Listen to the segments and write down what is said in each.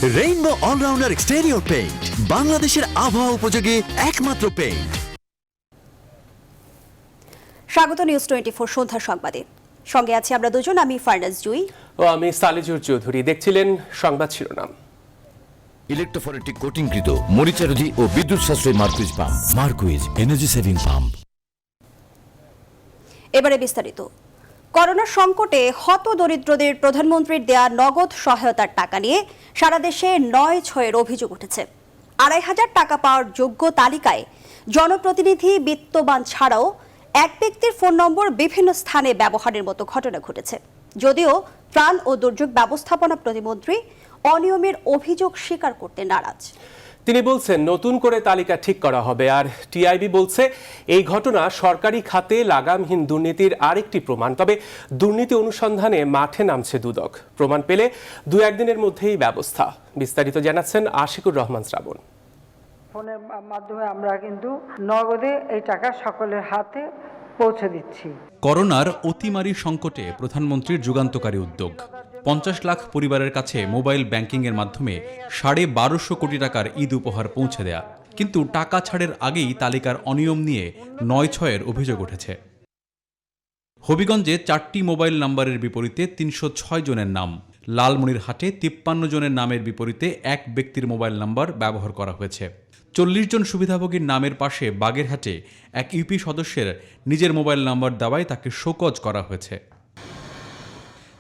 Rainbow allrounder exterior paint, বাংলাদেশের আবহাওয়া উপযোগী একমাত্র পেইন্ট। স্বাগত নিউজ 24 সন্ধ্যা সংবাদে। সঙ্গে আছি আমরা দুজন, আমি ফারনাজ জুই ও আমি সালিজুর চৌধুরী। দেখছিলেন সংবাদ শিরোনাম। ইলেকট্রোফরেটিক কোটিংকৃত মরিচারোধী ও বিদ্যুৎ সাশ্রয়ী Marquis pump. Marquis energy saving pump. এবারে বিস্তারিত। করোনা সংকটে হতদরিদ্রদের প্রধানমন্ত্রীর দেয়া নগদ সহায়তার টাকা নিয়ে সারা দেশে ৯/৬-এর অভিযোগ উঠেছে। ২৫০০ টাকা পাওয়ার যোগ্য তালিকায় জনপ্রতিনিধি, বিত্তবান ছাড়াও এক ব্যক্তির ফোন নম্বর বিভিন্ন স্থানে ব্যবহারের মতো ঘটনা ঘটেছে। যদিও ত্রাণ ও দুর্যোগ ব্যবস্থাপনা প্রতিমন্ত্রী অনিয়মের অভিযোগ স্বীকার করতে নারাজ। তিনি বলছেন নতুন করে তালিকা ঠিক করা হবে। আর টিআইবি বলছে এই ঘটনা সরকারি খাতে লাগামহীন দুর্নীতির আরেকটি প্রমাণ। তবে দুর্নীতি অনুসন্ধানে মাঠে নামছে দুদক। প্রমাণ পেলে ২-১ দিনের মধ্যেই ব্যবস্থা। বিস্তারিত জানাচ্ছেন আশিকুর রহমান শ্রাবণ। ফোনের মাধ্যমে আমরা কিন্তু নগদে এই টাকা সকলের হাতে পৌঁছে দিচ্ছি। করোনার অতিমারী সংকটে প্রধানমন্ত্রীর যুগান্তকারী উদ্যোগ। ৫০ লাখ পরিবারের কাছে মোবাইল ব্যাংকিংয়ের মাধ্যমে ১২৫০ কোটি টাকার ঈদ উপহার পৌঁছে দেয়া। কিন্তু টাকা ছাড়ের আগেই তালিকার অনিয়ম নিয়ে ৯/৬-এর অভিযোগ উঠেছে। হবিগঞ্জে ৪টি মোবাইল নম্বরের বিপরীতে ৩০৬ জনের নাম, লালমনিরহাটে ৫৩ জনের নামের বিপরীতে এক ব্যক্তির মোবাইল নম্বর ব্যবহার করা হয়েছে। ৪০ জন সুবিধাভোগীর নামের পাশে বাগেরহাটে এক ইউপি সদস্যের নিজের মোবাইল নম্বর দেওয়ায় তাকে শোকজ করা হয়েছে।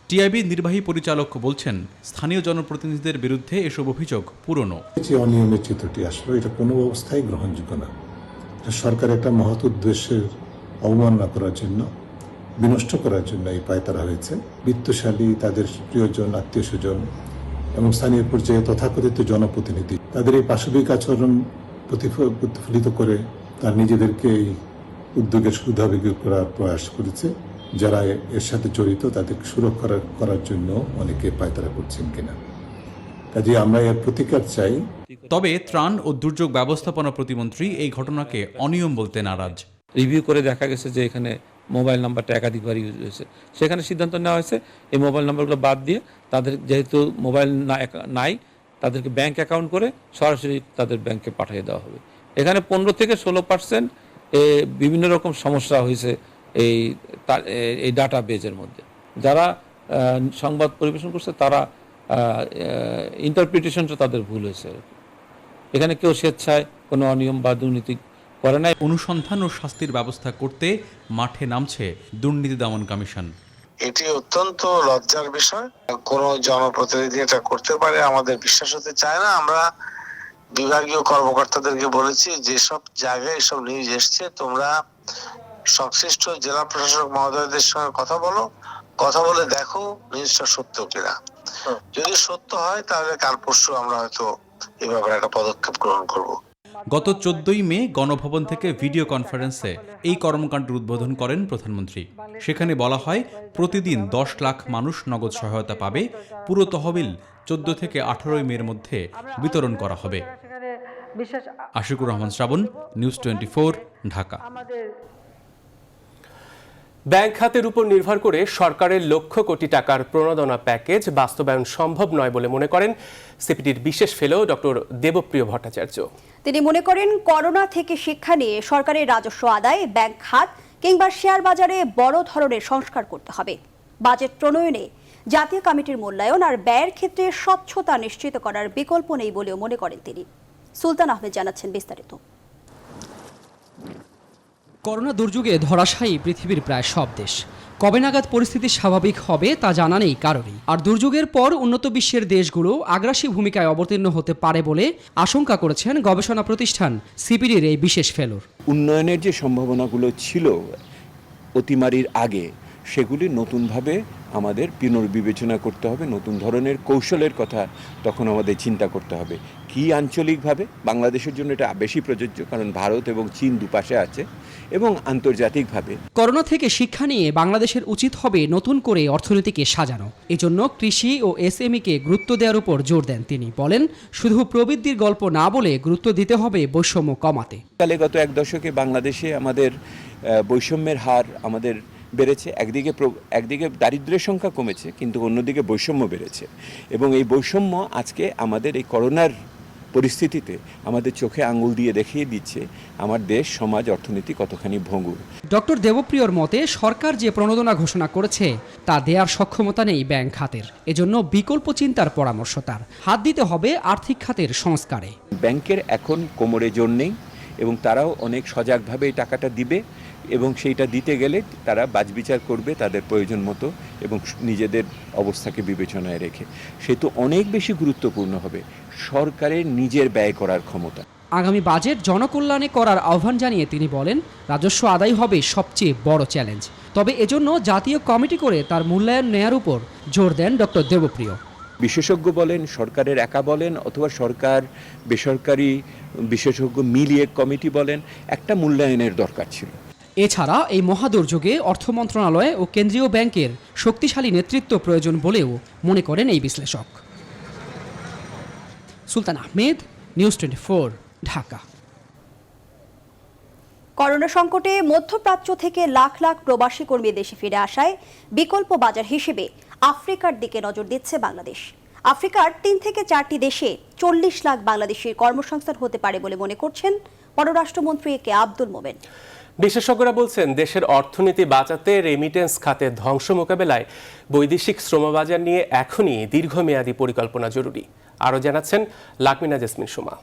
টিআইবি নির্বাহী পরিচালক বলছেন, স্থানীয় জনপ্রতিনিধিদের বিরুদ্ধে এসব অভিযোগ পুরনো। যে অনিয়মের চিত্রটি আসলো, এটা কোনো অবস্থায় গ্রহণযোগ্য না। সরকার একটা মহৎ উদ্দেশ্যের অবমাননা করার জন্য, বিনষ্ট করার জন্য এই পায়তারা হয়েছে। বিত্তশালী, তাদের প্রিয়জন, আত্মীয় স্বজন এবং স্থানীয় পর্যায়ে তথাকথিত জনপ্রতিনিধি তাদের এই পাশবিক আচরণ প্রতিফলিত করে তার নিজেদেরকে এই উদ্যোগের সুবিধাভোগী করার প্রয়াস করেছে। যারা এর সাথে জড়িত তাদেরকে সুরক্ষা করার জন্য অনেকে পায়তারা করছেন কিনা, কাজে আমরা এর প্রতিকার চাই। তবে ত্রাণ ও দুর্যোগ ব্যবস্থাপনা প্রতিমন্ত্রী এই ঘটনাকে অনিয়ম বলতে নারাজ। রিভিউ করে দেখা গেছে যে এখানে মোবাইল নাম্বারটা একাধিকবার ইউজ হয়েছে। সেখানে সিদ্ধান্ত নেওয়া হয়েছে এই মোবাইল নাম্বারগুলো বাদ দিয়ে তাদের যেহেতু মোবাইল নাই তাদেরকে ব্যাংক অ্যাকাউন্ট করে সরাসরি তাদের ব্যাংকে পাঠিয়ে দেওয়া হবে। এখানে ১৫ থেকে 16% বিভিন্ন রকম সমস্যা হয়েছে এই ডাটা বেজের মধ্যে। যারা সংবাদ পরিবেশন করছে তারা ইন্টারপ্রিটেশনটা তাদের ভুল হয়েছে। এখানে কেউ স্বেচ্ছায় কোনো অনিয়ম বা দুর্নীতি করে নাই। অনুসন্ধান ও শাস্তির ব্যবস্থা করতে মাঠে নামছে দুর্নীতি দমন কমিশন। এটি অত্যন্ত লজ্জার বিষয়। কোন জনপ্রতিনিধি এটা করতে পারে আমাদের বিশ্বাস হতে চায় না। আমরা বিভাগীয় কর্মকর্তাদেরকে বলেছি, যেসব জায়গায় এসব নিউজ এসছে তোমরা সংশ্লিষ্ট জেলা প্রশাসক মহোদয়দের সঙ্গে কথা বলে দেখো নিউজটা সত্য কিনা। যদি সত্য হয় তাহলে কাল পরশু আমরা হয়তো এই ব্যাপারে একটা পদক্ষেপ গ্রহণ করব। গত 14ই মে গণভবন থেকে ভিডিও কনফারেন্সে এই কর্মকাণ্ডের উদ্বোধন করেন প্রধানমন্ত্রী। সেখানে বলা হয় প্রতিদিন ১০ লাখ মানুষ নগদ সহায়তা পাবে। পুরো তহবিল 14 থেকে 18 মের মধ্যে বিতরণ করা হবে। আশিকুর রহমান শ্রাবণ, নিউজ 24, ঢাকা। ব্যাংক খাতের উপর নির্ভর করে সরকারের লক্ষ কোটি টাকার প্রণোদনা প্যাকেজ বাস্তবায়ন সম্ভব নয় বলে মনে করেন সিপিডির বিশেষ ফেলো ডক্টর দেবপ্রিয় ভট্টাচার্য। তিনি মনে করেন করোনা থেকে শিক্ষা নিয়ে সরকারের রাজস্ব আদায়, ব্যাংক খাত কিংবা শেয়ার বাজারে বড় ধরনের সংস্কার করতে হবে। বাজেট প্রণয়নে জাতীয় কমিটির মূল্যায়ন আর ব্যয়ের ক্ষেত্রে স্বচ্ছতা নিশ্চিত করার বিকল্প নেই বলেও মনে করেন তিনি। সুলতান আহমেদ জানাচ্ছেন বিস্তারিত। করোনা দুর্যোগে ধরাশায়ী পৃথিবীর প্রায় সব দেশ। কবে নাগাদ পরিস্থিতি স্বাভাবিক হবে তা জানা নেই কারোরই। আর দুর্যোগের পর উন্নত বিশ্বের দেশগুলো আগ্রাসী ভূমিকায় অবতীর্ণ হতে পারে বলে আশঙ্কা করেছেন গবেষণা প্রতিষ্ঠান সিপিডির এই বিশেষ ফেলোর। উন্নয়নের যে সম্ভাবনাগুলো ছিল অতিমারির আগে, সেগুলি নতুনভাবে আমাদের পুনর্বিবেচনা করতে হবে। নতুন ধরনের কৌশলের কথা তখন আমাদের চিন্তা করতে হবে। কি আঞ্চলিকভাবে বাংলাদেশের জন্য এটা বেশি প্রযোজ্য, কারণ ভারত এবং চীন দুপাশে আছে, এবং আন্তর্জাতিকভাবে করোনা থেকে শিক্ষা নিয়ে বাংলাদেশের উচিত হবে নতুন করে অর্থনীতিকে সাজানো। এজন্য কৃষি ও এসএমইকে গুরুত্ব দেওয়ার উপর জোর দেন তিনি। বলেন, শুধু প্রবৃদ্ধির গল্প না বলে গুরুত্ব দিতে হবে বৈষম্য কমাতে। গত এক দশকে বাংলাদেশে আমাদের বৈষম্যের হার, আমাদের বেড়েছে, একদিকে দারিদ্র্যের সংখ্যা কমেছে, কিন্তু অন্যদিকে বৈষম্য বেড়েছে। এবং এই বৈষম্য আজকে আমাদের এই করোনার পরিস্থিতিতে আমাদের চোখে আঙুল দিয়ে দেখিয়ে দিচ্ছে আমার দেশ, সমাজ, অর্থনীতি কতখানি ভঙ্গুর। ডক্টর দেবপ্রিয়র মতে সরকার যে প্রণোদনা ঘোষণা করেছে তা দেওয়ার সক্ষমতা নেই ব্যাংক খাতের, এজন্য বিকল্প চিন্তার পরামর্শ তার। হাত দিতে হবে আর্থিক খাতের সংস্কারে। ব্যাংকের এখন কোমরে জোর নেই এবং তারাও অনেক সজাগভাবে এই টাকাটা দিবে এবং সেইটা দিতে গেলে তারা বাছবিচার করবে তাদের প্রয়োজন মতো এবং নিজেদের অবস্থাকে বিবেচনায় রেখে। সেহেতু অনেক বেশি গুরুত্বপূর্ণ হবে সরকারের নিজের ব্যয় করার ক্ষমতা। আগামী বাজেট জনকল্যাণে করার আহ্বান জানিয়ে তিনি বলেন, রাজস্ব আদায় হবে সবচেয়ে বড় চ্যালেঞ্জ, তবে এজন্য জাতীয় কমিটি করে তার মূল্যায়ন নেয়ার উপর জোর দেন ডক্টর দেবপ্রিয়। বিশেষজ্ঞ বলেন, সরকারের একা বলেন, অথবা সরকার বেসরকারি বিশেষজ্ঞ মিলিয়ে কমিটি বলেন, একটা মূল্যায়নের দরকার ছিল। এছাড়া এই মহাদুর্যোগে অর্থ মন্ত্রণালয় ও কেন্দ্রীয় ব্যাংকের শক্তিশালী নেতৃত্ব প্রয়োজন বলেও মনে করেন এই বিশ্লেষক। সুলতান আহমেদ, নিউজ 24, ঢাকা। করোনা সংকটে মধ্যপ্রাচ্য থেকে লাখ লাখ প্রবাসী কর্মী দেশে ফিরে আসায় বিকল্প বাজার হিসেবে আফ্রিকার দিকে নজর দিচ্ছে বাংলাদেশ। আফ্রিকার 3 থেকে 4টি দেশে 40 লাখ বাংলাদেশির কর্মসংস্থান হতে পারে বলে মনে করছেন পররাষ্ট্রমন্ত্রী কে আব্দুল মোমেন। বিশেষজ্ঞরা বলছেন, দেশের অর্থনীতি বাঁচাতে রেমিটেন্স খাতের ধ্বংস মোকাবেলায় বৈদেশিক শ্রমবাজার নিয়ে এখনই দীর্ঘমেয়াদী পরিকল্পনা জরুরি। আরও জানাচ্ছেন লাকমিনা জেসমিন সুমা।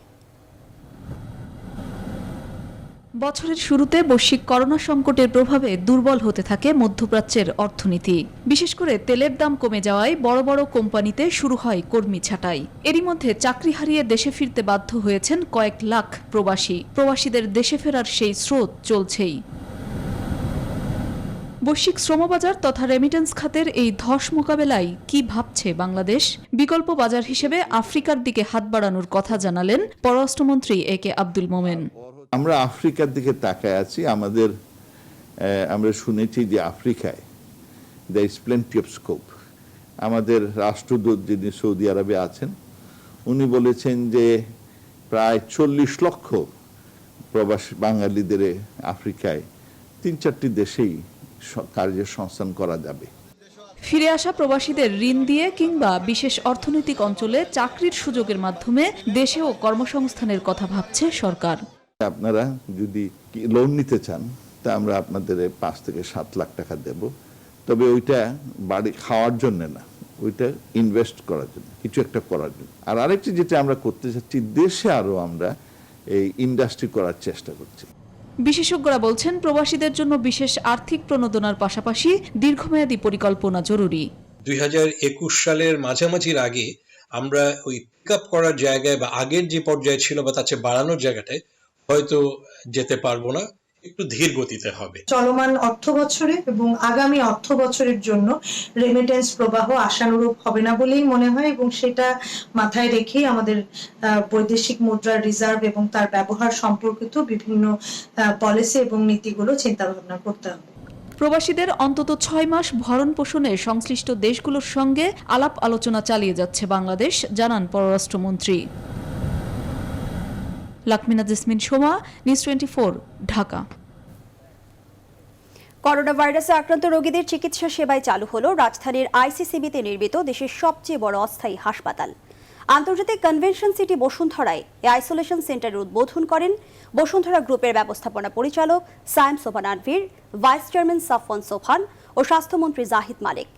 বছরের শুরুতে বৈশ্বিক করোনা সংকটের প্রভাবে দুর্বল হতে থাকে মধ্যপ্রাচ্যের অর্থনীতি। বিশেষ করে তেলের দাম কমে যাওয়ায় বড় বড় কোম্পানিতে শুরু হয় কর্মী ছাঁটাই। এরই মধ্যে চাকরি হারিয়ে দেশে ফিরতে বাধ্য হয়েছেন কয়েক লাখ প্রবাসী। প্রবাসীদের দেশে ফেরার সেই স্রোত চলছেই। বৈশ্বিক শ্রমবাজার তথা রেমিটেন্স খাতের এই ধস মোকাবেলায় কি ভাবছে বাংলাদেশ? বিকল্প বাজার হিসেবে আফ্রিকার দিকে হাত বাড়ানোর কথা জানালেন পররাষ্ট্রমন্ত্রী এ কে আব্দুল মোমেন। আমরা আফ্রিকার দিকে তাকায় আছি। আমরা শুনেছি যে আফ্রিকায় there is plenty of scope। আমাদের রাষ্ট্রদূত যিনি সৌদি আরবে আছেন উনি বলেছেন যে প্রায় 40 লক্ষ প্রবাসী বাঙালিদের আফ্রিকায় 3-4টি দেশেই কার্যের সংস্থান করা যাবে। ফিরে আসা প্রবাসীদের ঋণ দিয়ে কিংবা বিশেষ অর্থনৈতিক অঞ্চলে চাকরির সুযোগের মাধ্যমে দেশেও কর্মসংস্থানের কথা ভাবছে সরকার। আপনারা যদি লোন নিতে চান তা আমরা আপনাদের 5 থেকে 7 লাখ টাকা দেব, তবে ওইটা বাড়ি খাওয়ার জন্য না, ওইটা ইনভেস্ট করার জন্য, কিছু একটা করার জন্য। আর আরেকটি যেটা আমরা করতে চাচ্ছি, দেশে আরো আমরা এই ইন্ডাস্ট্রি করার চেষ্টা করছি। বিশেষজ্ঞরা বলছেন, প্রবাসীদের জন্য বিশেষ আর্থিক প্রণোদনার পাশাপাশি দীর্ঘমেয়াদী পরিকল্পনা জরুরি। 2021 সালের মাঝামাঝির আগে আমরা ওই পিক আপ করার জায়গায় বা আগের যে পর্যায়ে ছিল বা তার চেয়ে বাড়ানোর জায়গাটায় হয়তো যেতে পারবো না, একটু ধীর গতিতে হবে। চলমান অর্থ বছরে এবং আগামী অর্থ বছরের জন্য রেমিটেন্স প্রবাহ আশানুরূপ হবে না বলেই মনে হয়, এবং সেটা মাথায় রেখেই আমাদের বৈদেশিক মুদ্রার রিজার্ভ এবং তার ব্যবহার সম্পর্কিত বিভিন্ন পলিসি এবং নীতিগুলো চিন্তা ভাবনা করতে হবে। প্রবাসীদের অন্তত 6 মাস ভরণ পোষণে সংশ্লিষ্ট দেশগুলোর সঙ্গে আলাপ আলোচনা চালিয়ে যাচ্ছে বাংলাদেশ, জানান পররাষ্ট্রমন্ত্রী। লাকমিনা জেসমিন সোমা, নিউজ 24, ঢাকা। করোনা ভাইরাসে আক্রান্ত রোগীদের চিকিৎসা সেবায় চালু হলো রাজধানীর আইসিসিবিতে নির্মিত দেশের সবচেয়ে বড় অস্থায়ী হাসপাতাল। আন্তর্জাতিক কনভেনশন সিটি বসুন্ধরায় এই আইসোলেশন সেন্টারের উদ্বোধন করেন বসুন্ধরা গ্রুপের ব্যবস্থাপনা পরিচালক সায়েম সোভান আনভীর, ভাইস চেয়ারম্যান সাফওয়ান সোভান ও স্বাস্থ্যমন্ত্রী জাহিদ মালিক।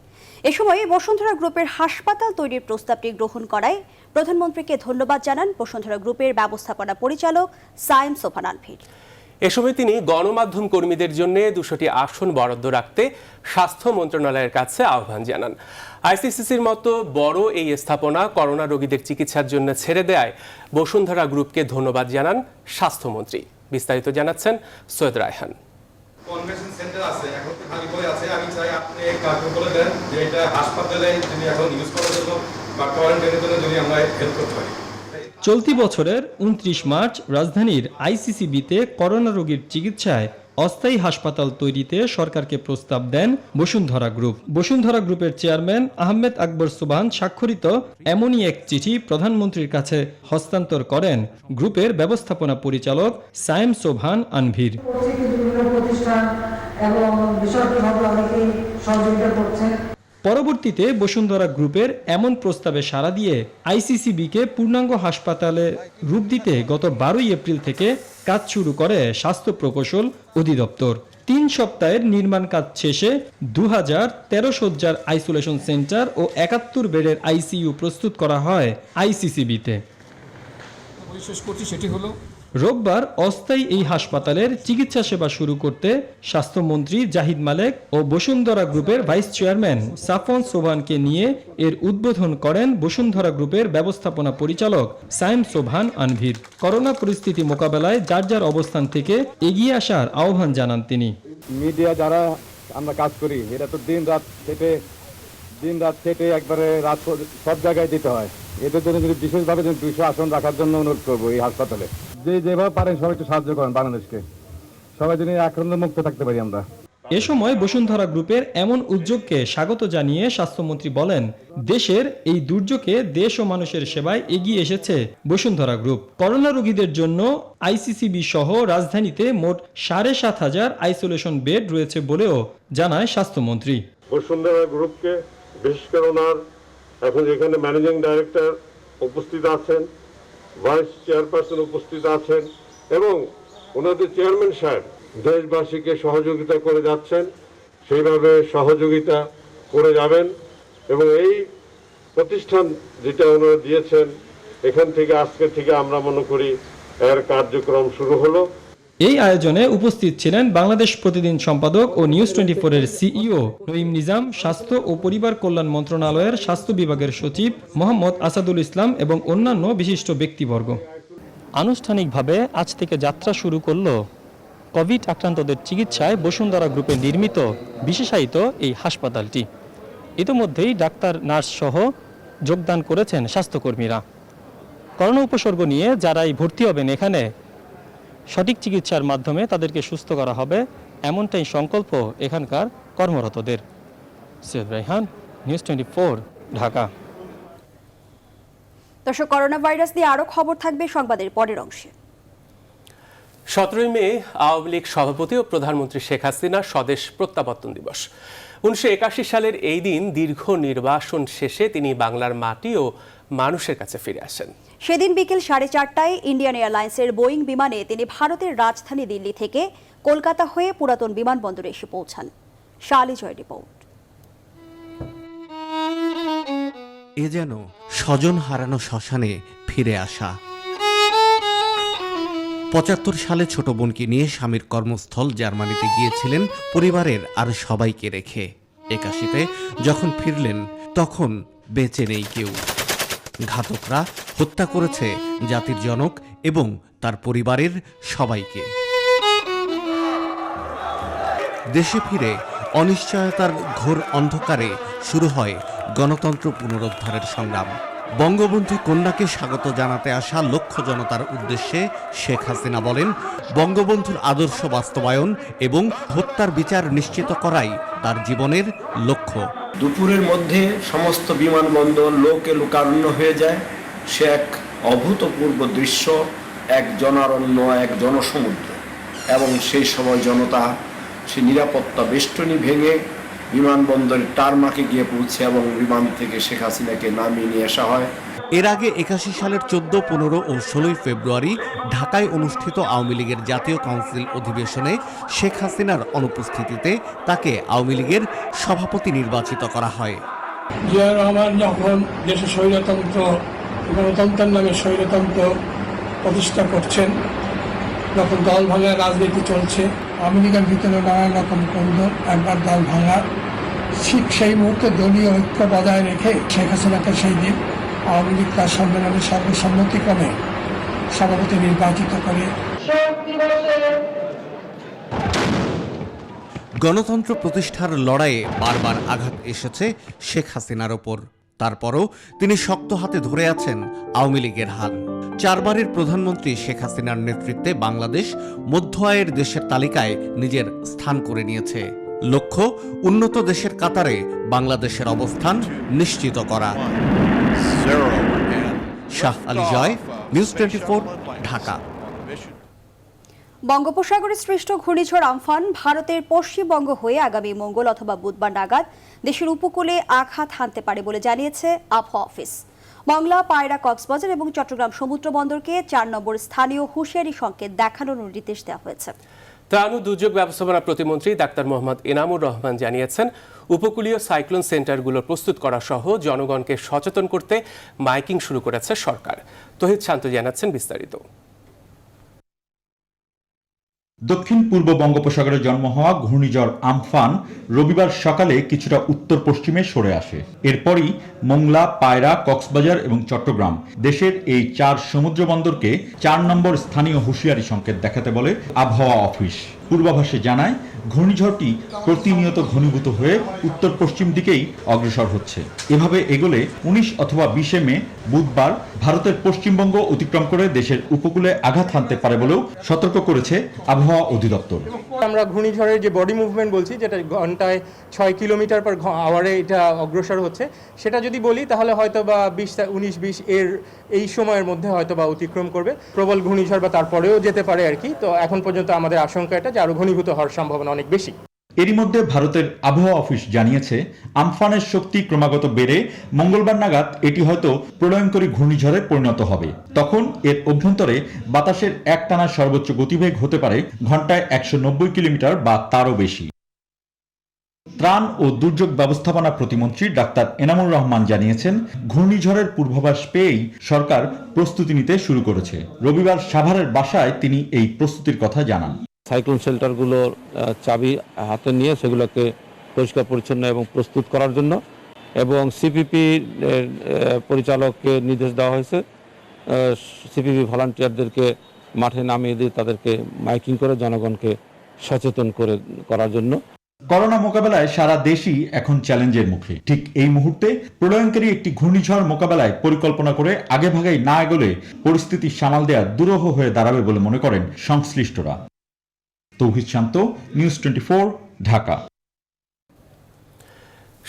এ সময় বসুন্ধরা গ্রুপের হাসপাতাল তৈরির প্রস্তাবটি গ্রহণ করায় প্রধানমন্ত্রীকে ধন্যবাদ জানান বসুন্ধরা গ্রুপের ব্যবস্থাপনা পরিচালক সায়েম সোভান আনভীর। এ সময় তিনি গণমাধ্যম কর্মীদের জন্য 200টি আসন বরাদ্দ রাখতে স্বাস্থ্য মন্ত্রণালয়ের কাছে আহ্বান জানান। আইসিসিসির মতো বড় এই স্থাপনা করোনা রোগীদের চিকিৎসার জন্য ছেড়ে দেয় বসুন্ধরা গ্রুপকে ধন্যবাদ জানান স্বাস্থ্যমন্ত্রী। বিস্তারিত জানাচ্ছেন সৈয়দ রায়হান। কনভেনশন সেন্টার আছে, এখন খালি পড়ে আছে। আমি চাই আপনি কাজ করে দেন যে এটা হাসপাতালে যদি এখন ইউজ করার জন্য বা কোয়ারেন্টাইনের জন্য যদি আমরা হেল্প করতে পারি। চলতি বছরের 29 মার্চ রাজধানীর আইসিসিবিতে করোনা রোগীর চিকিৎসায় অস্থায়ী হাসপাতাল তৈরিতে সরকারকে প্রস্তাব দেন বসুন্ধরা গ্রুপ। বসুন্ধরা গ্রুপের চেয়ারম্যান আহমেদ আকবর সুবহান স্বাক্ষরিত এমনই এক চিঠি প্রধানমন্ত্রীর কাছে হস্তান্তর করেন গ্রুপের ব্যবস্থাপনা পরিচালক সায়েম সোভান আনভীর। এবং বেসরকারিভাবে অনেকেই সহযোগিতা করছেন। পরবর্তীতে বসুন্ধরা গ্রুপের এমন প্রস্তাবে সাড়া দিয়ে আইসিসিবিকে পূর্ণাঙ্গ হাসপাতালে রূপ দিতে গত 12 এপ্রিল থেকে কাজ শুরু করে স্বাস্থ্য প্রকৌশল অধিদপ্তর। 3 সপ্তাহের নির্মাণ কাজ শেষে 2013 শয্যার আইসোলেশন সেন্টার ও 71 বেডের আইসিইউ প্রস্তুত করা হয় আইসিসিবিতে। সেটি হলো রোববার অস্থায়ী এই হাসপাতালের চিকিৎসা সেবা শুরু করতে স্বাস্থ্যমন্ত্রী জাহিদ মালেক ও বসুন্ধরা গ্রুপের ভাইস চেয়ারম্যান সাফওয়ান সোবহানকে নিয়ে এর উদ্বোধন করেন বসুন্ধরা গ্রুপের ব্যবস্থাপনা পরিচালক সাইম সোবহান আনভীর। করোনা পরিস্থিতি মোকাবেলায় যার যার অবস্থান থেকে এগিয়ে আসার আহ্বান জানান তিনি। মিডিয়া যারা আমরা কাজ করি, এটা তো দিন রাত খেটে একবারে রাত সব জায়গায় দিতে হয়। এদের জন্য যদি বিশেষভাবে 200 আসন রাখার জন্য অনুরোধ করবো এই হাসপাতালে। যেভাবে পারেন সবাই একটু সাহায্য করেন বাংলাদেশকে, সবাই যেন আক্রান্ত মুক্ত থাকতে পারি আমরা। এ সময় বসুন্ধরা গ্রুপের এমন উদ্যোগকে স্বাগত জানিয়ে স্বাস্থ্যমন্ত্রী বলেন, দেশের এই দুর্যোগে দেশ ও মানুষের সেবায় এগিয়ে এসেছে বসুন্ধরা গ্রুপ। করোনা রোগীদের জন্য আইসিসিবি সহ রাজধানীতে মোট 7,500 আইসোলেশন বেড রয়েছে বলেও জানায় স্বাস্থ্যমন্ত্রী। বসুন্ধরা গ্রুপকে বিশেষ করে ওনার এখন এখানে ম্যানেজিং ডাইরেক্টর উপস্থিত আছেন, ভাইস চেয়ারপারসন উপস্থিত আছেন এবং ওনাদের চেয়ারম্যান সাহেব দেশবাসীকে সহযোগিতা করে যাচ্ছেন, সেইভাবে সহযোগিতা করে যাবেন এবং এই প্রতিষ্ঠান যেটা ওনারা দিয়েছেন এখান থেকে আজকে থেকে আমরা মনে করি এর কার্যক্রম শুরু হলো। এই আয়োজনে উপস্থিত ছিলেন বাংলাদেশ প্রতিদিন সম্পাদক ও নিউজ 24 এর সিইও নঈম নিজাম, স্বাস্থ্য ও পরিবার কল্যাণ মন্ত্রণালয়ের স্বাস্থ্য বিভাগের সচিব মোহাম্মদ আসাদুল ইসলাম এবং অন্যান্য বিশিষ্ট ব্যক্তিবর্গ। আনুষ্ঠানিকভাবে আজ থেকে যাত্রা শুরু করল কোভিড আক্রান্তদের চিকিৎসায় বসুন্ধরা গ্রুপে নির্মিত বিশেষায়িত এই হাসপাতালটি। ইতিমধ্যেই ডাক্তার, নার্স সহ যোগদান করেছেন স্বাস্থ্যকর্মীরা। করোনা উপসর্গ নিয়ে যারাই ভর্তি হবেন এখানে সঠিক চিকিৎসার মাধ্যমে তাদেরকে সুস্থ করা হবে, এমনটাই সংকল্প এখানকার কর্মরতদের। সৈয়দ রায়হান, নিউজ 24, ঢাকা। দর্শক, করোনা ভাইরাস নিয়ে আরও খবর থাকবে সংবাদের পরের অংশে। 17 মে আওয়ামী লীগ সভাপতি ও প্রধানমন্ত্রী শেখ হাসিনার স্বদেশ প্রত্যাবর্তন দিবস। 1981 সালের এই দিন দীর্ঘ নির্বাসন শেষে তিনি বাংলার মাটি ও মানুষের কাছে ফিরে আসেন। সেদিন বিকেল 4:30টায় ইন্ডিয়ান এয়ারলাইন্সের বোয়িং বিমানে তিনি ভারতের রাজধানী দিল্লি থেকে কলকাতা হয়ে পুরাতন বিমানবন্দরে এসে পৌঁছান। শালি জয় রিপোর্ট। এ যেন স্বজন হারানো শ্মশানে ফিরে আসা। 75 সালে ছোট বোনকে নিয়ে স্বামীর কর্মস্থল জার্মানিতে গিয়েছিলেন পরিবারের আর সবাইকে রেখে। 81-তে যখন ফিরলেন তখন বেঁচে নেই কেউ। ঘাতকরা হত্যা করেছে জাতির জনক এবং তার পরিবারের সবাইকে। দেশে ফিরে অনিশ্চয়তার ঘোর অন্ধকারে শুরু হয় গণতন্ত্র পুনরুদ্ধারের সংগ্রাম। বঙ্গবন্ধু কন্যাকে স্বাগত জানাতে আসা লক্ষ জনতার উদ্দেশ্যে শেখ হাসিনা বলেন, বঙ্গবন্ধুর আদর্শ বাস্তবায়ন এবং হত্যার বিচার নিশ্চিত করাই তার জীবনের লক্ষ্য। দুপুরের মধ্যে সমস্ত বিমানবন্দর লোকে লোকারণ্য হয়ে যায়। সে এক অভূতপূর্ব দৃশ্য, এক জনারণ্য, এক জনসমুদ্র। এবং সেই সময় জনতা সে নিরাপত্তা বেষ্টনী ভেঙে বিমানবন্দরের টারমাকে গিয়ে পৌঁছে এবং বিমান থেকে শেখ হাসিনাকে নামিয়ে নিয়ে আসা হয়। এর আগে 81 সালের 14, 15 ও 16 ফেব্রুয়ারি ঢাকায় অনুষ্ঠিত আওয়ামী লীগের জাতীয় কাউন্সিল অধিবেশনে শেখ হাসিনার অনুপস্থিতিতে তাকে আওয়ামী লীগের সভাপতি নির্বাচিত করা হয়। জিয়া রহমান যখন দেশে স্বৈরতন্ত্র, গণতন্ত্রের নামে স্বৈরতন্ত্র প্রতিষ্ঠা করছেন, যখন দল ভাঙার রাজনীতি চলছে, আওয়ামী লীগের ভিতরে নানান রকম কন্দল, একবার দল ভাঙা, ঠিক সেই মুহূর্তে দলীয় ঐক্য বজায় রেখে শেখ হাসিনাকে সেই দিন আওয়ামী লীগ তার সম্মেলনে সর্বসম্মতিক্রমে সভাপতি নির্বাচিত করে। গণতন্ত্র প্রতিষ্ঠার লড়াইয়ে বারবার আঘাত এসেছে শেখ হাসিনার ওপর। তারপরও তিনি শক্ত হাতে ধরে আছেন আওয়ামী লীগের হাল। 4 বারের প্রধানমন্ত্রী শেখ হাসিনার নেতৃত্বে বাংলাদেশ মধ্য আয়ের দেশের তালিকায় নিজের স্থান করে নিয়েছে। লক্ষ্য, উন্নত দেশের কাতারে বাংলাদেশের অবস্থান নিশ্চিত করা। শাহ আলী জয়, নিউজ 24, ঢাকা। বঙ্গোপসাগরে সৃষ্ট ঘূর্ণিঝড় আমফান ভারতের পশ্চিমবঙ্গ হয়ে আগামী মঙ্গল অথবা বুধবার নাগাদ দেশের উপকূলে আঘাত হানতে পারে বলে জানিয়েছে আবহাওয়া অফিস। মংলা, পায়রা, কক্সবাজার এবং চট্টগ্রাম সমুদ্র বন্দরকে 4 নম্বর স্থানীয় হুঁশিয়ারি সংকেত দেখানোর নির্দেশ দেওয়া হয়েছে। ত্রাণ ও দুর্যোগ ব্যবস্থাপনা প্রতিমন্ত্রী ডাক্তার মোহাম্মদ এনামুর রহমান জানিয়েছেন, উপকূলীয় সাইক্লোন সেন্টারগুলো প্রস্তুত করা সহ জনগণকে সচেতন করতে মাইকিং শুরু করেছে সরকার। তহিদ শান্ত জানাচ্ছেন বিস্তারিত। দক্ষিণ পূর্ব বঙ্গোপসাগরে জন্ম হওয়া ঘূর্ণিঝড় আমফান রবিবার সকালে কিছুটা উত্তর পশ্চিমে সরে আসে। এরপরই মোংলা, পায়রা, কক্সবাজার এবং চট্টগ্রাম দেশের এই 4 সমুদ্র বন্দরকে 4 নম্বর স্থানীয় হুঁশিয়ারি সংকেত দেখাতে বলে আবহাওয়া অফিস। পূর্বাভাসে জানায়, ঘূর্ণিঝড়টি প্রতিনিয়ত ঘনীভূত হয়ে উত্তর পশ্চিম দিকেই অগ্রসর হচ্ছে। এভাবে এগোলে 19 অথবা 20 মে বুধবার ভারতের পশ্চিমবঙ্গ অতিক্রম করে দেশের উপকূলে আঘাত হানতে পারে বলেও সতর্ক করেছে আবহাওয়া অধিদপ্তর। আমরা ঘূর্ণিঝড়ের যে বডি মুভমেন্ট বলছি, যেটা ঘন্টায় 6 কিলোমিটার পার আওয়ারে এটা অগ্রসর হচ্ছে, সেটা যদি বলি তাহলে হয়তো বা 19-20 এর এই সময়ের মধ্যে হয়তো বা অতিক্রম করবে। প্রবল ঘূর্ণিঝড় বা তারপরেও যেতে পারে আর কি। তো এখন পর্যন্ত আমাদের আশঙ্কা এটা যে আরো ঘনীভূত হওয়ার সম্ভাবনা অনেক বেশি। এরই মধ্যে ভারতের আবহাওয়া অফিস জানিয়েছে, আমফানের শক্তি ক্রমাগত বেড়ে মঙ্গলবার নাগাদ এটি হয়তো প্রলয়ঙ্করী ঘূর্ণিঝড়ে পরিণত হবে। তখন এর অভ্যন্তরে বাতাসের একটানা সর্বোচ্চ গতিবেগ হতে পারে ঘন্টায় 190 কিলোমিটার বা তারও বেশি। ত্রাণ ও দুর্যোগ ব্যবস্থাপনা প্রতিমন্ত্রী ডাক্তার এনামুর রহমান জানিয়েছেন, ঘূর্ণিঝড়ের পূর্বাভাস পেয়েই সরকার প্রস্তুতি নিতে শুরু করেছে। রবিবার সাভারের বাসায় তিনি এই প্রস্তুতির কথা জানান। সাইক্লোন শেল্টারগুলোর চাবি হাতে নিয়ে সেগুলোকে পরিষ্কার পরিচ্ছন্ন এবং প্রস্তুত করার জন্য, এবং সিপিপি পরিচালককে নির্দেশ দেওয়া হয়েছে সিপিপি ভলান্টিয়ারদেরকে মাঠে নামিয়ে দিয়ে তাদেরকে মাইকিং করে জনগণকে সচেতন করার জন্য। করোনা মোকাবেলায় সারা দেশই এখন চ্যালেঞ্জের মুখে। ঠিক এই মুহূর্তে প্রলয়ঙ্করী একটি ঘূর্ণিঝড় মোকাবেলায় পরিকল্পনা করে আগেভাগেই না এগোলে পরিস্থিতি সামাল দেওয়া দুরূহ হয়ে দাঁড়াবে বলে মনে করেন সংশ্লিষ্টরা। তৌহিদ শান্ত, নিউজ 24, ঢাকা।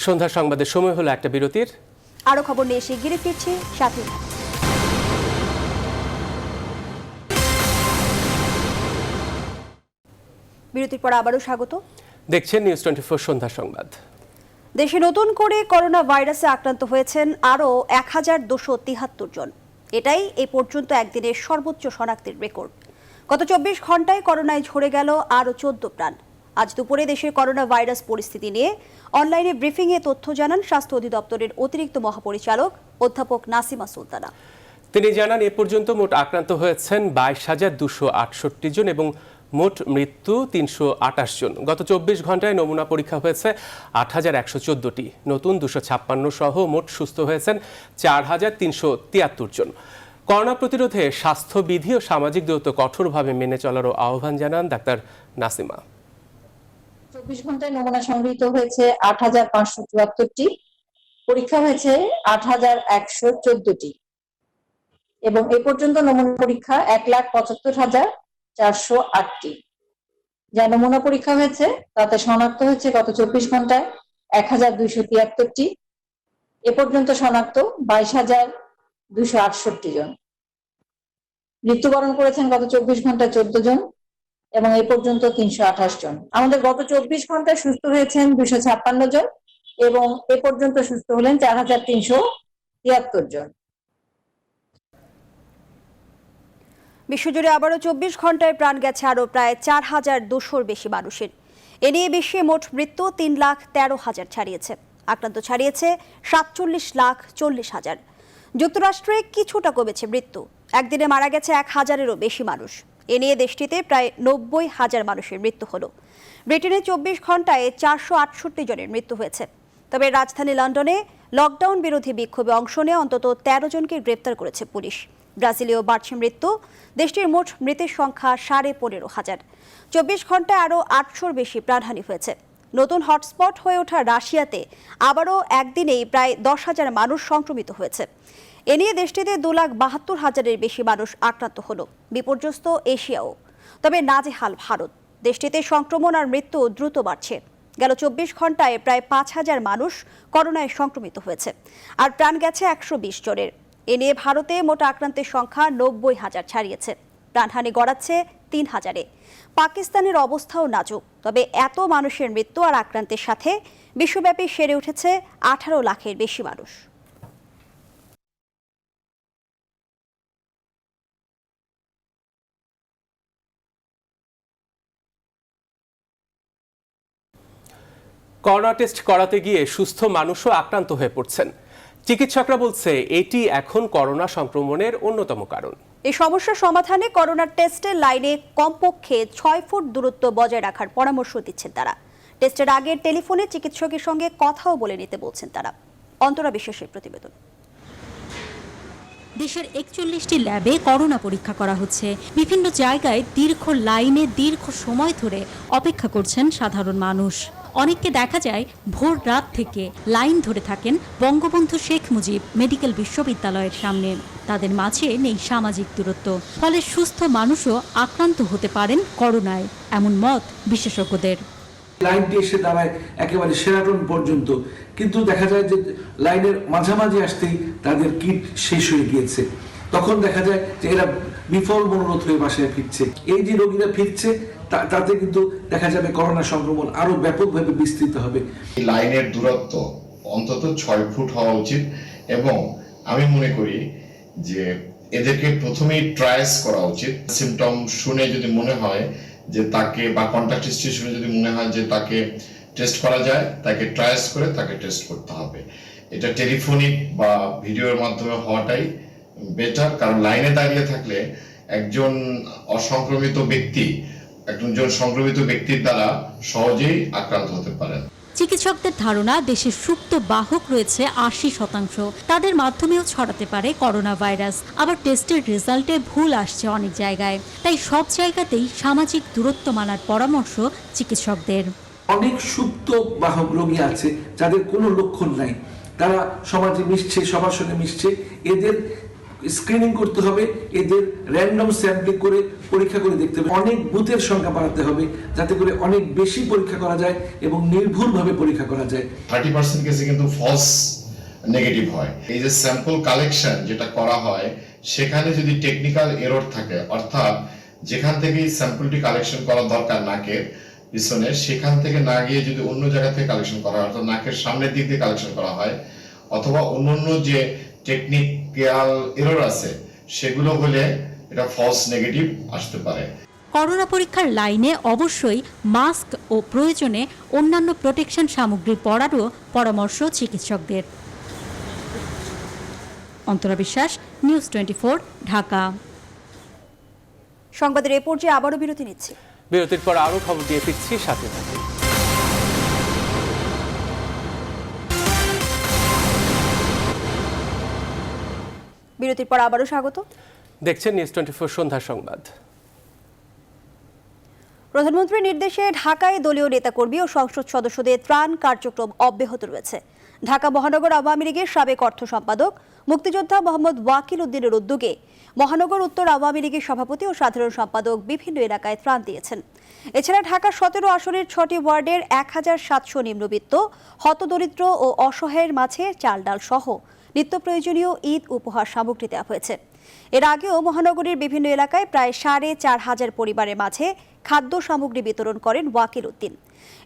সন্ধ্যা সংবাদের সময় হলো একটা বিরতির। আরো খবর নিয়ে শিগগিরই ফিরছি সাথে। বিরতির পর আবারও স্বাগত। দেখছেন নিউজ 24 সন্ধ্যা সংবাদ। দেশে নতুন করে করোনা ভাইরাসে আক্রান্ত হয়েছেন আরও 1273 জন। এটাই এ পর্যন্ত একদিনের সর্বোচ্চ শনাক্তের রেকর্ড। গত 24 ঘন্টায় করোনায় ঝরে গেল আরও 14 প্রাণ। আজ দুপুরে দেশের করোনা ভাইরাস পরিস্থিতি নিয়ে অনলাইনে ব্রিফিংয়ে তথ্য জানান স্বাস্থ্য অধিদপ্তরের অতিরিক্ত মহাপরিচালক অধ্যাপক নাসিমা সুলতানা। তিনি জানান, এ পর্যন্ত মোট আক্রান্ত হয়েছেন 22,268 জন এবং মোট মৃত্যু 328 জন। গত 24 ঘন্টায় নমুনা পরীক্ষা হয়েছে 8,114টি। নতুন 256 সহ মোট সুস্থ হয়েছেন 4,373 জন। করোনা প্রতিরোধে স্বাস্থ্যবিধি ও সামাজিক দূরত্ব কঠোরভাবে মেনে চলারও আহ্বান জানান ডাক্তার নাসিমা। 24 ঘন্টায় নমুনা সংগৃহীত হয়েছে 8,574টি, পরীক্ষা হয়েছে 8,114টি এবং এ পর্যন্ত নমুনা পরীক্ষা 1,75,408টি। যা নমুনা পরীক্ষা হয়েছে তাতে শনাক্ত হয়েছে গত 24 ঘন্টায় 1,273টি। এ পর্যন্ত শনাক্ত 22,268 জন। মৃত্যুবরণ করেছেন গত 24 ঘন্টায় 14 জন এবং এ পর্যন্ত 328 জন। আমাদের গত 24 ঘন্টায় সুস্থ হয়েছেন 256 জন এবং এ পর্যন্ত সুস্থ হলেন 4,373 জন। বিশ্বজুড়ে আবারও 24 ঘন্টায় প্রাণ গেছে আরও প্রায় 4,200-র বেশি মানুষের। এ নিয়ে বিশ্বে মোট মৃত্যু 3,13,000 ছাড়িয়েছে। আক্রান্ত ছাড়িয়েছে 47,40,000। যুক্তরাষ্ট্রে কিছুটা কমেছে মৃত্যু। একদিনে মারা গেছে 1,000-এরও বেশি মানুষ। এ নিয়ে দেশটিতে প্রায় 90,000 মানুষের মৃত্যু হলো। ব্রিটেনে 24 ঘন্টায় 468 জনের মৃত্যু হয়েছে। তবে রাজধানী লন্ডনে লকডাউন বিরোধী বিক্ষোভে অংশ নিয়ে অন্তত 13 জনকে গ্রেপ্তার করেছে পুলিশ। ব্রাজিলেও বাড়ছে মৃত্যু। দেশটির মোট মৃতের সংখ্যা 15,500। 24 ঘন্টায় আরও 800-র বেশি প্রাণহানি হয়েছে। নতুন হটস্পট হয়ে ওঠা রাশিয়াতে আবারও একদিনেই প্রায় 10,000 মানুষ সংক্রমিত হয়েছে। এ নিয়ে দেশটিতে 2,72,000-এর বেশি মানুষ আক্রান্ত হলো। বিপর্যস্ত এশিয়াও। তবে নাজেহাল ভারত। দেশটিতে সংক্রমণ আর মৃত্যু দ্রুত বাড়ছে। গেল 24 ঘন্টায় প্রায় 5,000 মানুষ করোনায় সংক্রমিত হয়েছে আর প্রাণ গেছে 120 জনের। এ নিয়ে ভারতে মোট আক্রান্তের সংখ্যা 90,000 ছাড়িয়েছে। প্রাণহানি গড়াচ্ছে 3,000-এ। পাকিস্তানের অবস্থাও নাজুক। তবে এত মানুষের মৃত্যু আর আক্রান্তের সাথে বিশ্বব্যাপী সেরে উঠেছে 18 লাখের বেশি মানুষ। করোনা টেস্ট করাতে গিয়ে সুস্থ মানুষও আক্রান্ত হয়ে পড়ছেন। চিকিৎসকরা বলছে এটি এখন করোনা সংক্রমণের অন্যতম কারণ। এই সমস্যার সমাধানে করোনার টেস্টের লাইনে কমপক্ষে 6 ফুট দূরত্ব বজায় রাখার পরামর্শ দিচ্ছেন তারা। টেস্টের আগে টেলিফোনে চিকিৎসকের সঙ্গে কথাও বলে নিতে বলছেন তারা। অন্তরা বিশ্বাসের প্রতিবেদন। দেশের 41টি ল্যাবে করোনা পরীক্ষা করা হচ্ছে। বিভিন্ন জায়গায় দীর্ঘ লাইনে দীর্ঘ সময় ধরে অপেক্ষা করছেন সাধারণ মানুষ। অনেককে দেখা যায় ভোর রাত থেকে লাইন ধরে থাকেন বঙ্গবন্ধু শেখ মুজিব মেডিকেল বিশ্ববিদ্যালয়ের সামনে। তাদের মাঝে নেই সামাজিক দূরত্ব, ফলে সুস্থ মানুষও আক্রান্ত হতে পারেন করোনায়, এমন মত বিশেষজ্ঞদের। লাইনটি এসে দাঁড়ায় একেবারে সেরাটন পর্যন্ত, কিন্তু দেখা যায় যে লাইনের মাঝামাঝি আসতেই তাদের কিট শেষ হয়ে গিয়েছে। তখন দেখা যায় যে এরা বিফল মনোরথ হয়ে বাসায় ফিরছে। এই যে রোগীরা ফিরছে তাতে কিন্তু দেখা যাবে করোনা সংক্রমণ আরো ব্যাপকভাবে বিস্তৃত হবে। লাইনের দূরত্ব অন্তত 6 ফুট হওয়া উচিত এবং আমি মনে করি যে এদেরকে প্রথমেই ট্রায়াস করা উচিত। সিমটম শুনে যদি মনে হয় যে তাকে বা কন্টাক্ট হিস্ট্রি শুনে যদি মনে হয় যে তাকে টেস্ট করা যায়, তাকে ট্রায়াস করে তাকে টেস্ট করতে হবে। এটা টেলিফোনিক বা ভিডিওর মাধ্যমে হওয়াটাই বেটার, কারণ লাইনে দাঁড়িয়ে থাকলে একজন সংক্রমিত ব্যক্তির দ্বারা সহজেই আক্রান্ত হতে পারেন। চিকিৎসকদের ধারণা দেশের সুপ্ত বাহক রয়েছে 80%, তাদের মাধ্যমেও ছড়াতে পারে করোনা ভাইরাস। আবার টেস্টের রেজাল্টে ভুল আসছে অনেক জায়গায়, তাই সব জায়গাতেই সামাজিক দূরত্ব মানার পরামর্শ চিকিৎসকদের। অনেক সুপ্ত বাহক রোগী আছে যাদের কোনো লক্ষণ নাই, তারা সমাজে মিশছে, সবার সঙ্গে মিশছে, এদের স্ক্রিনিং করতে হবে, এদের র্যান্ডম স্যাম্পলিং করে পরীক্ষা করে দেখতে হবে। অনেক বুথের সংখ্যা বাড়াতে হবে যাতে করে অনেক বেশি পরীক্ষা করা যায় এবং নির্ভুলভাবে পরীক্ষা করা যায়। 30% কেসে কিন্তু ফলস নেগেটিভ হয়। এই যে স্যাম্পল কালেকশন যেটা করা হয় সেখানে যদি টেকনিক্যাল এরর থাকে, অর্থাৎ যেখান থেকে স্যাম্পলটি কালেকশন করা দরকার নাকের পিছনে, সেখান থেকে না গিয়ে যদি অন্য জায়গা থেকে কালেকশন করা হয়, অর্থাৎ নাকের সামনের দিক দিয়ে কালেকশন করা হয়, অথবা অন্য যে টেকনিক্যাল এরর আছে সেগুলো হলে এটা ফলস নেগেটিভ আসতে পারে। করোনা পরীক্ষার লাইনে অবশ্যই মাস্ক ও প্রয়োজনে অন্যান্য প্রোটেকশন সামগ্রী পরারও পরামর্শ চিকিৎসকদের। অন্তরা বিশ্বাস, নিউজ 24, ঢাকা। সংবাদের এ পর্যায়ে আবারও বিরতি নিচ্ছি। বিরতির পর আরো খবর দিয়ে ফিরছি, সাথে থাকুন। বিরতির পর আবারও স্বাগত। দেখছেন নিউজ 24 সন্ধ্যা সংবাদ। প্রধানমন্ত্রীর নির্দেশে ঢাকায় দলীয় নেতাকর্মী ও সংসদ সদস্যদের ত্রাণ কার্যক্রম অব্যাহত রয়েছে। ঢাকা মহানগর আওয়ামী লীগের সাবেক অর্থ সম্পাদক মুক্তিযোদ্ধা মোহাম্মদ ওয়াকিল উদ্দিনের উদ্যোগে মহানগর উত্তর আওয়ামী লীগের সভাপতি ও সাধারণ সম্পাদক বিভিন্ন এলাকায় ত্রাণ দিয়েছেন। এছাড়া ঢাকা 17 আসনের 6টি ওয়ার্ডের 1700 নিম্নবিত্ত, হতদরিদ্র ও অসহায়ের মাঝে চাল ডাল সহ নিত্য প্রয়োজনীয় ঈদ উপহার সামগ্রী দেওয়া হয়েছে। এর আগেও মহানগরীর বিভিন্ন এলাকায় প্রায় 4500 পরিবারের মাঝে খাদ্য সামগ্রী বিতরণ করেন ওয়াকিল উদ্দিন।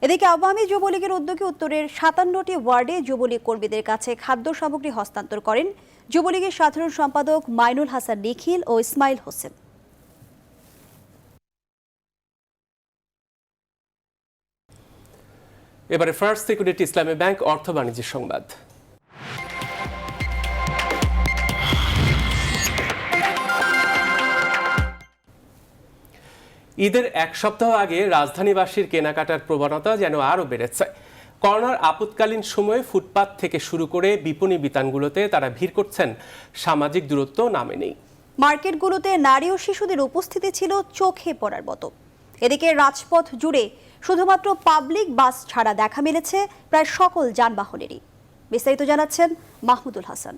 এদিকে আওয়ামী যুবলীগের উদ্যোগে উত্তরের 57টি ওয়ার্ডে যুবলীগ কর্মীদের কাছে খাদ্য সামগ্রী হস্তান্তর করেন যুবলীগের সাধারণ সম্পাদক মাইনুল হাসান নিখিল ও ইসমাইল হোসেন। এবারে ফার্স্ট সিকিউরিটি ইসলামী ব্যাংক অর্থ বাণিজ্যের সংবাদ। ঈদের এক সপ্তাহ আগে রাজধানীবাসীর কেনাকাটার প্রবণতা যেন আরও বেড়েছে। করোনার আপৎকালীন সময়ে ফুটপাত থেকে শুরু করে বিপণী বিতানগুলোতে তারা ভিড় করছেন, সামাজিক দূরত্ব নামে নেই। মার্কেটগুলোতে নারী ও শিশুদের উপস্থিতি ছিল চোখে পড়ার মতো। এদিকে রাজপথ জুড়ে শুধুমাত্র পাবলিক বাস ছাড়া দেখা মিলেছে প্রায় সকল যানবাহনেরই। বিস্তারিত জানাচ্ছেন মাহমুদুল হাসান।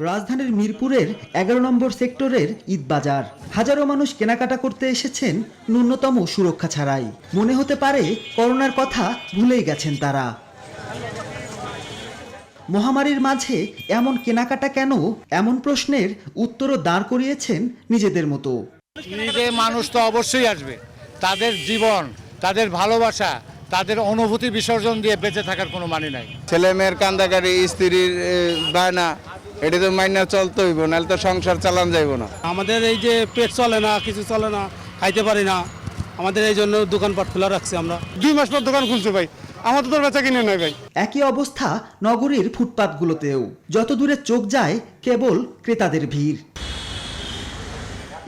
রাজধানীর মিরপুরের 11 নম্বর সেক্টরের ঈদ বাজার, হাজারো মানুষ কেনাকাটা করতে এসেছেন ন্যূনতম সুরক্ষা ছাড়াই। মনে হতে পারে করোনার কথা ভুলেই গেছেন তারা। মহামারীর মাঝে এমন কেনাকাটা কেন, এমন প্রশ্নের উত্তরও দাঁড় করিয়েছেন নিজেদের মতো। ঈদে মানুষ তো অবশ্যই আসবে, তাদের জীবন, তাদের ভালোবাসা, তাদের অনুভূতি বিসর্জন দিয়ে বেঁচে থাকার কোনো মানে নাই। ছেলে মেয়ের কান্দাকারি, স্ত্রীর বায়না, এটা তো মাইনা চলতে হইব, নাহলে তো সংসার চালান যাইব না। আমাদের এই যে পেট চলে না, কিছু চলে না, খাইতে পারি না, আমাদের এই জন্য দোকানপাট খোলা রাখছি আমরা। 2 মাস পর দোকান খুলছে ভাই, আমাদের তো বেচা কিনে নাই ভাই। একই অবস্থা নগরীর ফুটপাতগুলোতেও, যত দূরে চোখ যায় কেবল ক্রেতাদের ভিড়।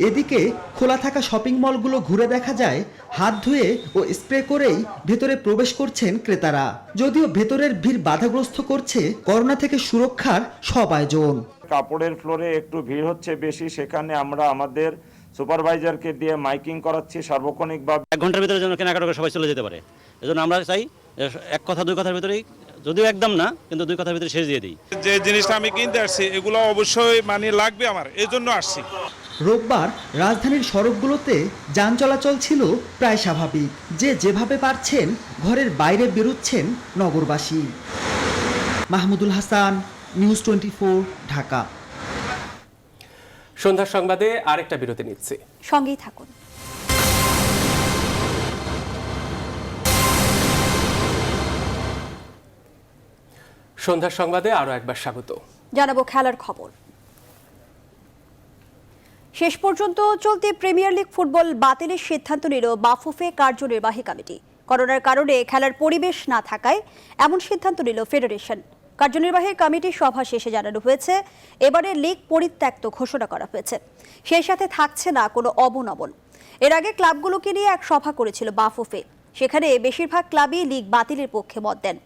এদিকে খোলা থাকা শপিং মলগুলো ঘুরে দেখা যায় হাত ধুয়ে ও স্প্রে করেই ভেতরে প্রবেশ করছেন ক্রেতারা। যদিও ভেতরের ভিড় বাধাগ্রস্ত করছে করোনা থেকে সুরক্ষার সব আয়োজন। কাপড়ের ফ্লোরে একটু ভিড় হচ্ছে বেশি, সেখানে আমরা আমাদের সুপারভাইজারকে দিয়ে মাইকিং করাচ্ছি সার্বক্ষণিকভাবে। 1 ঘন্টার ভিতরে যেন কেনাকাটা করে সবাই চলে যেতে পারে, এজন্য আমরা চাই 1 কথা 2 কথার ভিতরেই, যদিও একদম না কিন্তু 2 কথার ভিতরে শেষ দিয়ে দিই। যে জিনিসটা আমি কিনতে আসছি এগুলো অবশ্যই মানে লাগবে আমার, এই জন্য আসছি। রোববার রাজধানীর সড়কগুলোতে যান চলাচল ছিল প্রায় স্বাভাবিক। যে যেভাবে পারছেন ঘরের বাইরে বেরোচ্ছেন নগরবাসী। মাহমুদুল হাসান, নিউজ 24, ঢাকা। সন্ধ্যার সংবাদে আরেকটা বিরতি নিচ্ছি, সঙ্গেই থাকুন। সন্ধ্যার সংবাদে আরো একবার স্বাগত। জানাবো খেলার খবর। শেষ পর্যন্ত চলতি প্রিমিয়ার লিগ ফুটবল বাতিলের সিদ্ধান্ত নিল বাফুফে কার্যনির্বাহী কমিটি। করোনার কারণে খেলার পরিবেশ না থাকায় এমন সিদ্ধান্ত নিল ফেডারেশন। কার্যনির্বাহী কমিটির সভা শেষে জানানো হয়েছে এবারে লিগ পরিত্যক্ত ঘোষণা করা হয়েছে, সেই সাথে থাকছে না কোনো অবনমন। এর আগে ক্লাবগুলোকে নিয়ে এক সভা করেছিল বাফুফে, সেখানে বেশিরভাগ ক্লাবই লিগ বাতিলের পক্ষে মত দেন।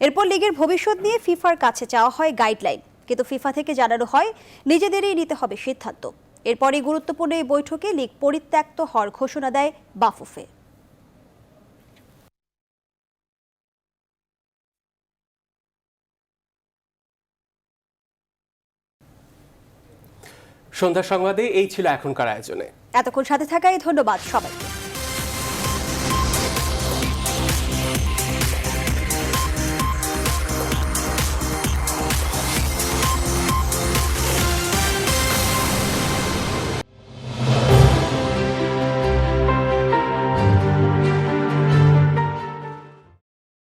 এরপর লিগের ভবিষ্যৎ নিয়ে ফিফার কাছে চাওয়া হয় গাইডলাইন, কিন্তু ফিফা থেকে জানানো হয় নিজেদেরই নিতে হবে সিদ্ধান্ত। এরপরই গুরুত্বপূর্ণ এই বৈঠকে লিগ পরিত্যক্ত হওয়ার ঘোষণা দেয় বাফুফে। সন্ধ্যার সংবাদে এই ছিল এখনকার আয়োজনে। এতক্ষণ সাথে থাকায় ধন্যবাদ সবাইকে।